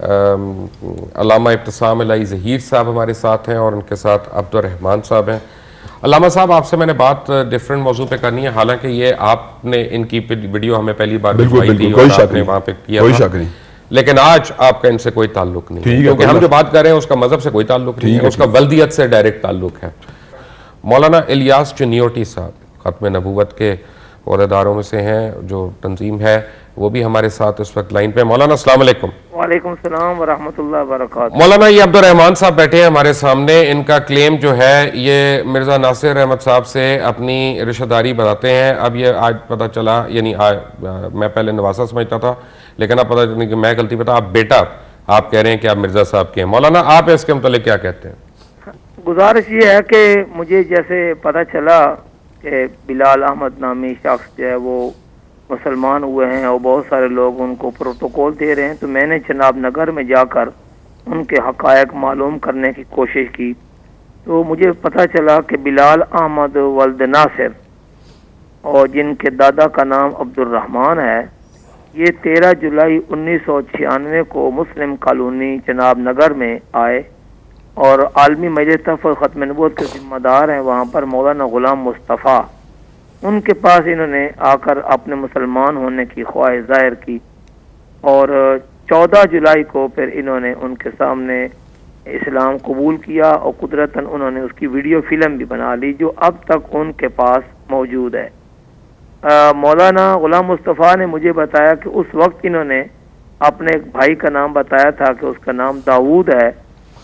अल्लामा इब्तिसाम अलाई ज़हीर साहब हमारे साथ हैं और उनके साथ अब्दुर्रहमान साहब हैं। अल्लामा साहब, आपसे मैंने बात डिफरेंट मौजू पे करनी है, हालांकि ये आपने इनकी वीडियो हमें पहली बार भिजवाई थी और आपने वहाँ पे किया था, लेकिन आज आपका इनसे कोई ताल्लुक नहीं है, क्योंकि हम जो बात कर रहे हैं उसका मजहब से कोई ताल्लुक नहीं है, उसका वल्दियत से डायरेक्ट ताल्लुक है। मौलाना इलियास चनियोटी साहब खत्म नबूवत के ओहदेदारों में से हैं, जो तंजीम है वो भी हमारे साथ इस वक्त लाइन पे। मौलाना अस्सलाम वालेकुम। वालेकुम सलाम व रहमतुल्लाहि व बरकातहू। मौलाना, ये अब्दुर्रहमान साहब बैठे हैं हमारे सामने। इनका क्लेम जो है ये मिर्ज़ा नासिर अहमद साहब से अपनी रिश्तेदारी बताते हैं। अब ये आज पता चला, यानी मैं पहले नवासा समझता था, लेकिन अब पता चला कि मैं गलती बता, आप बेटा आप कह रहे हैं कि आप मिर्ज़ा साहब के हैं। मौलाना, आप इसके मतलब क्या कहते हैं? गुजारिश ये है कि मुझे जैसे पता चला कि बिलाल अहमद नामी शख्स जो है वो मुसलमान हुए हैं और बहुत सारे लोग उनको प्रोटोकॉल दे रहे हैं, तो मैंने जनाब नगर में जाकर उनके हक़ायक़ मालूम करने की कोशिश की। तो मुझे पता चला कि बिलाल अहमद वल्द नासिर और जिनके दादा का नाम अब्दुर्रहमान है, ये 13 जुलाई 1996 को मुस्लिम कॉलोनी जनाब नगर में आए और आलमी मजलिस तहफ़्फ़ुज़ ख़त्म नबूवत के जिम्मेदार हैं वहाँ पर मौलाना ग़ुलाम मुस्तफ़ा, उनके पास इन्होंने आकर अपने मुसलमान होने की ख्वाहिश ज़ाहिर की और 14 जुलाई को फिर इन्होंने उनके सामने इस्लाम कबूल किया और कुदरतन उन्होंने उसकी वीडियो फिल्म भी बना ली जो अब तक उनके पास मौजूद है। मौलाना ग़ुलाम मुस्तफ़ा ने मुझे बताया कि उस वक्त इन्होंने अपने एक भाई का नाम बताया था कि उसका नाम दाऊद है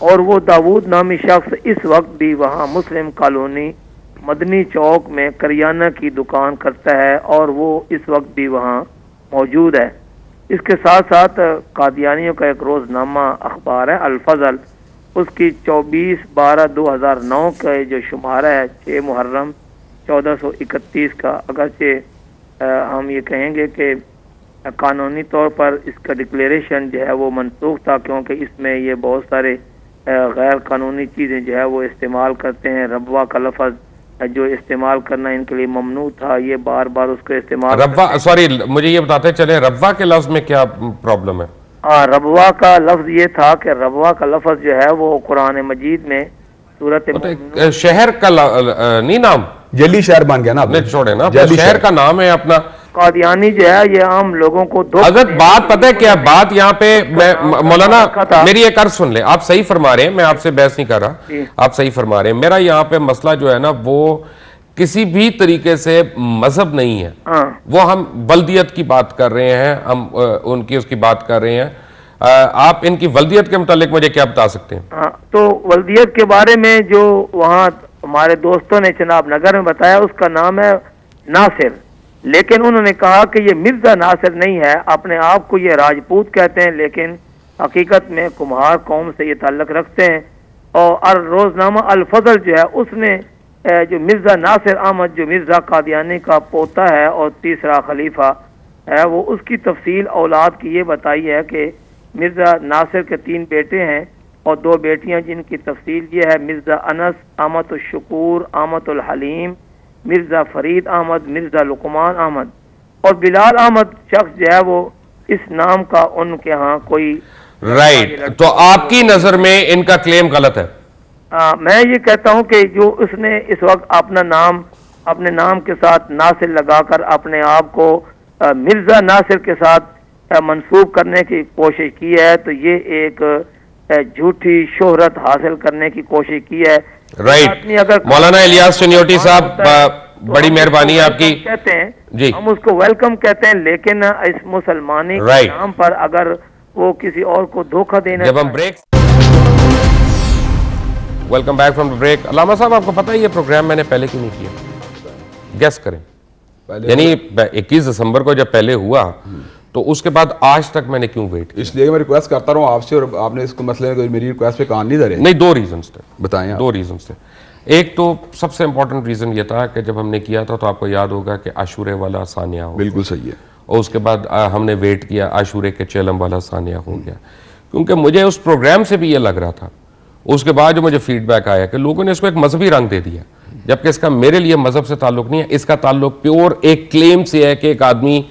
और वो दाऊद नामी शख्स इस वक्त भी वहाँ मुस्लिम कॉलोनी मदनी चौक में करियाना की दुकान करता है और वो इस वक्त भी वहाँ मौजूद है। इसके साथ साथ कादियानियों का एक रोज़नामा अखबार है अल-फज़ल, उसकी 24/12/2009 का जो शुमारा है 6 मुहर्रम 1431 का, अगरचे हम ये कहेंगे कि कानूनी तौर पर इसका डिक्लेरेशन जो है वो मनसूख था, क्योंकि इसमें ये बहुत सारे गैर कानूनी चीज़ें जो है वो इस्तेमाल करते हैं। रब्वा का लफ्ज़ जो इस्तेमाल करना इनके लिए ममनू था, ये बार बार उसको इस्तेमाल रब्वा, सॉरी मुझे ये बताते चले रब्वा के लफ्ज़ में क्या प्रॉब्लम है? रब्वा का लफ्ज़ ये था कि रब्वा का लफ्ज़ जो है वो कुरान मजीद में सूरत शहर का नहीं नाम जली शहर बन गया ना, आपने छोड़े ना, शहर का नाम है अपना। कादियानी जो है ये आम लोगों को अगर बात पता है क्या बात यहाँ पे, मैं मौलाना मेरी एक अर्ज सुन ले, आप सही फरमा रहे हैं, मैं आपसे बहस नहीं कर रहा, आप सही फरमा रहे हैं। मेरा यहाँ पे मसला जो है ना वो किसी भी तरीके से मजहब नहीं है, वो हम वल्दियत की बात कर रहे हैं, हम उनकी उसकी बात कर रहे हैं। आप इनकी वल्दियत के मुतालिक मुझे क्या बता सकते हैं? तो वल्दियत के बारे में जो वहाँ हमारे दोस्तों ने जनाब नगर में बताया उसका नाम है नासिर, लेकिन उन्होंने कहा कि ये मिर्ज़ा नासिर नहीं है, अपने आप को ये राजपूत कहते हैं, लेकिन हकीकत में कुम्हार कौम से ये ताल्लुक़ रखते हैं। और रोज़नामा अल-फज़ल जो है उसने जो मिर्ज़ा नासिर अहमद जो मिर्ज़ा कादियानी का पोता है और तीसरा खलीफा है, वो उसकी तफसील औलाद की ये बताई है कि मिर्ज़ा नासिर के 3 बेटे हैं और 2 बेटियां, जिनकी तफसील ये है मिर्ज़ा अनस, अहमद शुकूर, अहमद हलीम, मिर्ज़ा फरीद अहमद, मिर्ज़ा लुकमान अहमद और बिलाल अहमद शख्स जो है वो इस नाम का उनके यहाँ कोई राइट। तो आपकी नज़र में इनका क्लेम गलत है? मैं ये कहता हूँ कि जो उसने इस वक्त अपना नाम अपने नाम के साथ नासिर लगाकर अपने आप को मिर्ज़ा नासिर के साथ मंसूब करने की कोशिश की है, तो ये एक झूठी शोहरत हासिल करने की कोशिश की है। राइट। मौलाना इलियास चनियोटी साहब, बड़ी मेहरबानी आपकी। कहते हैं जी, हम उसको वेलकम कहते हैं, लेकिन इस मुसलमानी के नाम पर अगर वो किसी और को धोखा देना। जब हम break, welcome back from the break. Allama साहब, आपको पता है ये प्रोग्राम मैंने पहले क्यों नहीं किया? गेस करें। यानी 21 दिसंबर को जब पहले हुआ तो उसके बाद आज तक मैंने क्यों वेट किया? इसलिए मैं रिक्वेस्ट करता रहा हूँ आपसे, और आपने इसको मसले में मेरी रिक्वेस्ट पे कान नहीं धरे। नहीं, 2 रीजंस थे। बताएं। 2 रीजंस थे। एक तो सबसे इंपॉर्टेंट रीजन ये था कि जब हमने किया था तो आपको याद होगा कि आशूरे वाला सानिया हो, बिल्कुल सही है, और उसके बाद हमने वेट किया, आशूरे के चेलम वाला सानिया हो गया, क्योंकि मुझे उस प्रोग्राम से भी ये लग रहा था। उसके बाद जो मुझे फीडबैक आया कि लोगों ने इसको एक मजहबी रंग दे दिया, जबकि इसका मेरे लिए मजहब से ताल्लुक नहीं है, इसका ताल्लुक प्योर एक क्लेम से है कि एक आदमी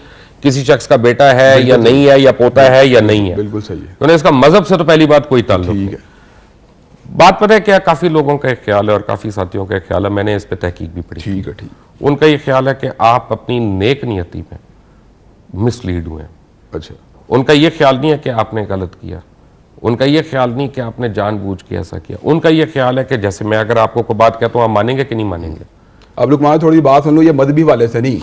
किसी शख्स का बेटा है या नहीं है, या पोता है या नहीं है। बिल्कुल सही है। उन्हें इसका मजहब से तो पहली बात कोई ताल्लुक नहीं। बात पता है क्या, काफी लोगों का एक ख्याल है और काफी साथियों का एक ख्याल है, मैंने इस पे तहकीक भी पढ़ी। ठीक है, ठीक। उनका ये ख्याल है कि आप अपनी नेक नियति में मिसलीड हुए। अच्छा। उनका ये ख्याल नहीं है कि आपने गलत किया, उनका ये ख्याल नहीं कि आपने जानबूझ के ऐसा किया। उनका ये ख्याल है कि जैसे मैं अगर आपको कोई बात कहता हूं, आप मानेंगे कि नहीं मानेंगे? अब लुकमान थोड़ी बात सुन लो, ये मदबी वाले से नहीं,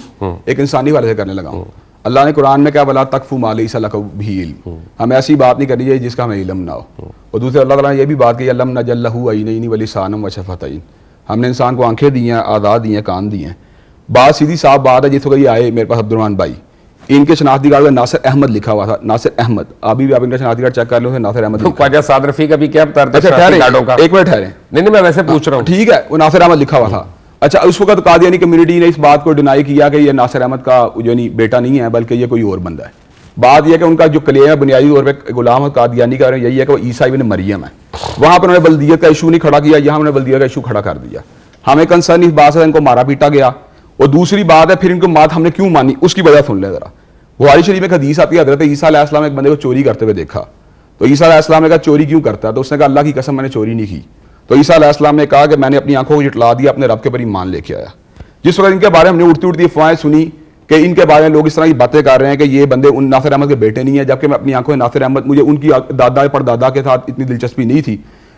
एक इंसानी वाले से करने लगा हूं। अल्लाह ने कुरान में क्या, वला तकफू मा लैसा लका बिही इल्म, हमें ऐसी बात नहीं करनी चाहिए जिसका हमें इल्म ना हो। और दूसरे अल्लाह ताला ने ये भी बात की, अल्लम नजअल लहू अयनैन व लिसानन व शफतैन, हमने इंसान को आंखें दी हैं, आज़ाद दी हैं, कान दिए हैं। बात सीधी साफ बात है। जिस वक्त ये आए मेरे पास अब्दुर्रहमान भाई, इनके शनाख्ती कार्ड में नासिर अहमद लिखा हुआ था, नासिर अहमद। अभी भी आप इनका शनाख्ती कार्ड चेक कर लो, नासिर अहमद। ख्वाजा साद रफी का भी क्या बता रहे थे? अच्छा ठहरे, एक मिनट ठहरे। नहीं, मैं वैसे पूछ रहा हूँ। ठीक है, वो नासिर अहमद लिखा हुआ था। अच्छा, उस वक्त कादियानी कम्युनिटी ने इस बात को डिनाई किया कि ये नासिर अहमद का जो नहीं बेटा नहीं है, बल्कि ये कोई और बंदा है। बात यह कि उनका जो क्लेम है बुनियादी तौर पर गुलाम कादियानी का यही है कि वो ईसा इब्न मरियम है। वहां पर उन्होंने बल्दियत का इशू नहीं खड़ा किया, यहाँ उन्होंने बल्दियत का इशू खड़ा कर दिया। हमें कंसर्न इस बात से इनको मारा पीटा गया। और दूसरी बात है, फिर इनको बात हमने क्यों मानी, उसकी वजह सुन ले जरा। बुखारी शरीफ में हदीस आती है, हज़रत ईसा अलैहिस्सलाम एक बंदे को चोरी करते हुए देखा। तो ईसा अलैहिस्सलाम ने कहा चोरी क्यों करता है? तो उसने कहा अल्लाह की कसम मैंने चोरी नहीं की। तो ईसा अलैहिस्सलाम ने कहा कि मैंने अपनी आंखों को झुठला दिया, अपने रब के पर ईमान लेके आया। जिस वक्त इनके बारे में हमने उड़ती उड़ती अफवाहें सुनी कि इनके बारे में लोग इस तरह की बातें कर रहे हैं कि ये बंदे उन नासिर अहमद के बेटे नहीं है, जबकि मैं अपनी आंखों में नासिर अहमद, मुझे उनकी दादा परदादा के साथ इतनी दिलचस्पी नहीं थी।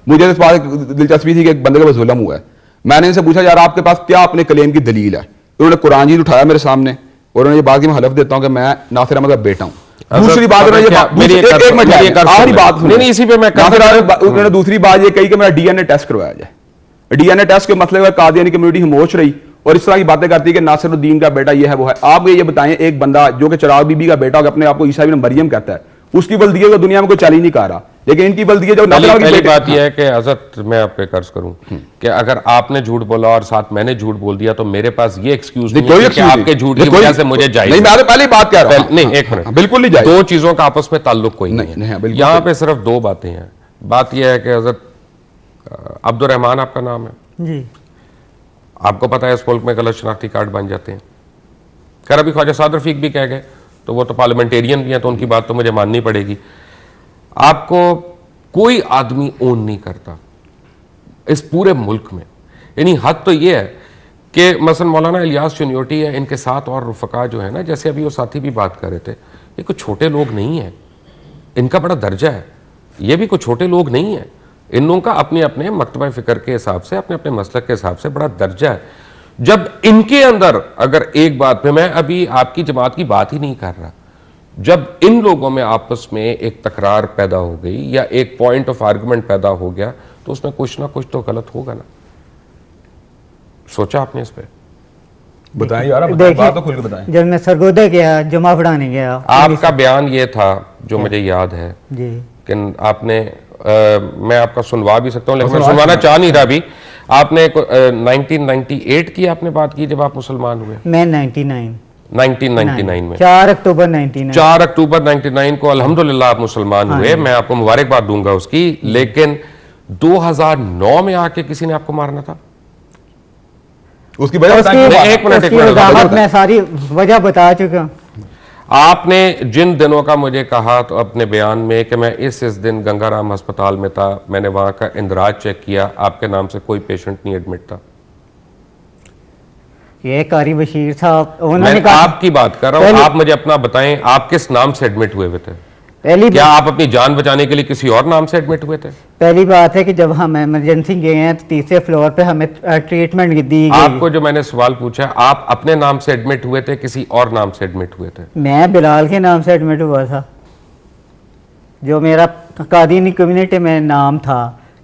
मुझे इस बात दिलचस्पी थी कि एक बंदे के पास जुल्म हुआ है। मैंने इनसे पूछा यार आपके पास क्या अपने क्लेम की दलील है? उन्होंने कुरान जी उठाया मेरे सामने और उन्होंने ये बात की मैं हलफ देता हूं कि मैं नासिर अहमद का बेटा हूं। दूसरी बात उन्होंने दूसरी बात ये कही कि मेरा डीएनए टेस्ट करवाया जाए। डीएनए टेस्ट के मसले में कादियानी कम्युनिटी खामोश रही और इस तरह की बातें करती है कि नासिरुद्दीन का बेटा ये है वो है। आप ये बताएं, एक बंदा जो कि चिराग बीबी का बेटा अपने आप को ईसा इब्न मरियम कहता है, उसकी बल्दियत को दुनिया में कोई चैलेंज नहीं कर रहा, लेकिन इनकी बल्दियत जो पहली बात यह है कि हज़रत मैं आप पे कर्ज करूं कि अगर आपने झूठ बोला और साथ मैंने झूठ बोल दिया तो मेरे पास ये एक्सक्यूज नहीं है कि आपके झूठ की वजह से मुझे जाए। नहीं, मैं पहली बात कह रहा हूं। नहीं, एक मिनट, बिल्कुल नहीं जाए। दो चीजों का आपस में ताल्लुक कोई नहीं है। यहाँ पे सिर्फ दो बातें हैं। बात यह है कि हज़रत अब्दुर्रहमान आपका नाम है जी, आपको पता है इस मुल्क में गलत शनाख्ती कार्ड बन जाते हैं। खैर अभी ख्वाजा साद रफीक भी कह गए, तो वो तो पार्लियामेंटेरियन भी हैं, तो उनकी बात तो मुझे माननी पड़ेगी। आपको कोई आदमी ओन नहीं करता इस पूरे मुल्क में। यानी हद तो ये है कि मसलन मौलाना इलियास चुनियोटी है, इनके साथ और रुफका जो है ना, जैसे अभी वो साथी भी बात कर रहे थे, ये कोई छोटे लोग नहीं है, इनका बड़ा दर्जा है। ये भी कोई छोटे लोग नहीं है, इन लोगों का अपने अपने मकतबा फ़िक्र के हिसाब से, अपने अपने मसलक के हिसाब से बड़ा दर्जा है। जब इनके अंदर अगर एक बात पे, मैं अभी आपकी जमात की बात ही नहीं कर रहा, जब इन लोगों में आपस में एक तकरार पैदा हो गई या एक पॉइंट ऑफ आर्गुमेंट पैदा हो गया, तो उसमें कुछ ना कुछ तो गलत होगा ना। सोचा आपने इस पे? बताएं यार, बात तो खुल के बताएं। जब मैं सरगोदा गया, जमा पढ़ाने गया, आपका बयान ये था जो मुझे याद है जी कि आपने मैं आपका सुनवा भी सकता हूँ, लेकिन मैं सुनवाना चाह नहीं रहा अभी। आपने 1998 की आपने बात की जब आप मुसलमान हुए। मैं 1999 में 4 अक्टूबर 99 4 अक्टूबर 99 को अल्हम्दुलिल्लाह आप मुसलमान हुए। मैं आपको मुबारकबाद दूंगा उसकी। लेकिन 2009 में आके किसी ने आपको मारना था, उसकी वजह एक मिनट मैं सारी वजह बता चुका हूं। आपने जिन दिनों का मुझे कहा तो अपने बयान में कि मैं इस दिन गंगाराम अस्पताल में था, मैंने वहां का इंदराज चेक किया, आपके नाम से कोई पेशेंट नहीं एडमिट था। ये कारी बशीर साहब, मैं आपकी बात कर रहा हूं, आप मुझे अपना बताएं, आप किस नाम से एडमिट हुए हुए थे? क्या आप अपनी जान बचाने के लिए किसी और नाम से एडमिट हुए थे? पहली बात है कि जब हम इमरजेंसी गए हैं तो तीसरे फ्लोर पे हमें ट्रीटमेंट दी गई। आपको जो मैंने सवाल पूछा, आप अपने नाम से एडमिट हुए थे, किसी और नाम से एडमिट हुए थे? मैं बिलाल के नाम से एडमिट हुआ था, जो मेरा कादियानी कम्युनिटी में नाम था,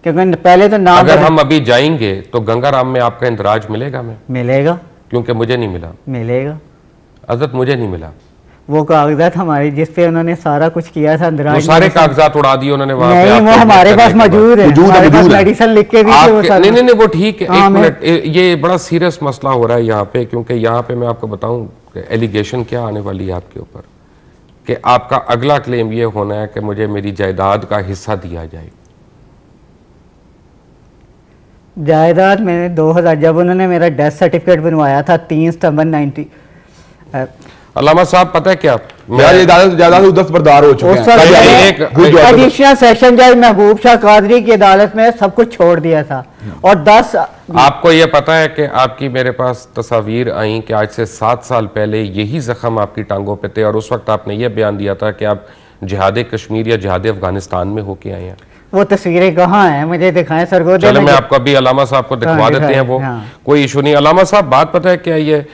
क्योंकि पहले तो नाम। अगर हम अभी जाएंगे तो गंगाराम में आपका इंदराज मिलेगा? हमें मिलेगा, क्योंकि मुझे नहीं मिला। मिलेगा हज़रत, मुझे नहीं मिला। वो कागजात हमारे जिस पे उन्होंने सारा कुछ किया था, वो सारे कागजात उड़ा दिए उन्होंने वहां पे। नहीं, वो हमारे पास मौजूद है, हमारे पास मेडिसिन लिख के भी नहीं नहीं वो ठीक है। एक मिनट, ये बड़ा सीरियस मसला हो रहा है यहाँ पे, क्योंकि यहाँ पे मैं आपको बताऊं एलिगेशन क्या आने वाली है आपके ऊपर, कि आपका अगला क्लेम ये होना है कि मुझे मेरी जायदाद का हिस्सा दिया जाए। जायदाद मैंने 2000 जब उन्होंने मेरा डेथ सर्टिफिकेट बनवाया था 3 सितंबर 90 अल्लामा साहब पता है क्या, यार ये ज्यादा से दस्तबरदार हो चुके हैं। एडिशनल सेशन जज महबूब शाह कादरी की अदालत में सब कुछ छोड़ दिया था और 10 आपको ये पता है कि आपकी मेरे पास तस्वीर आई कि आज से 7 साल पहले यही जख्म आपकी टांगों पे थे और उस वक्त आपने ये बयान दिया था कि आप जिहाद कश्मीर या जिहाद अफगानिस्तान में होके आए हैं। वो तस्वीरें कहाँ हैं, मुझे दिखाएं सर। चलो मैं आपको अभी अलामा साहब को दिखवा देते हैं, वो कोई इशू नहीं। अलामा साहब बात पता है क्या, ये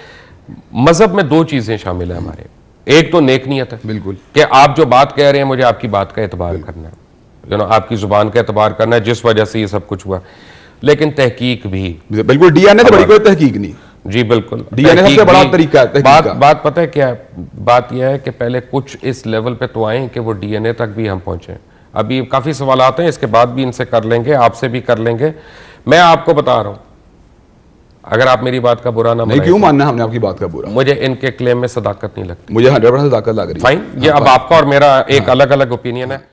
मजहब में 2 चीजें शामिल है हमारे। एक तो नेक नियत है, बिल्कुल, कि आप जो बात कह रहे हैं मुझे आपकी बात का एतबार करना है, आपकी जुबान का एतबार करना है जिस वजह से ये सब कुछ हुआ। लेकिन तहकीक भी, बिल्कुल डीएनए तो बड़ी कोई तहकीक नहीं। जी बिल्कुल, डीएनए सबसे बड़ा तरीका है। बात पता है क्या, बात यह है कि पहले कुछ इस लेवल पे तो आए कि वो डीएनए तक भी हम पहुंचे। अभी काफी सवाल आते हैं, इसके बाद भी इनसे कर लेंगे, आपसे भी कर लेंगे। मैं आपको बता रहा हूं, अगर आप मेरी बात का बुरा ना नहीं, क्यों मानना हमने आपकी बात का बुरा? मुझे इनके क्लेम में सदाकत नहीं लगती। मुझे 100% सदाकत लग रही है। फाइन, ये अब आपका और मेरा एक अलग अलग ओपिनियन है।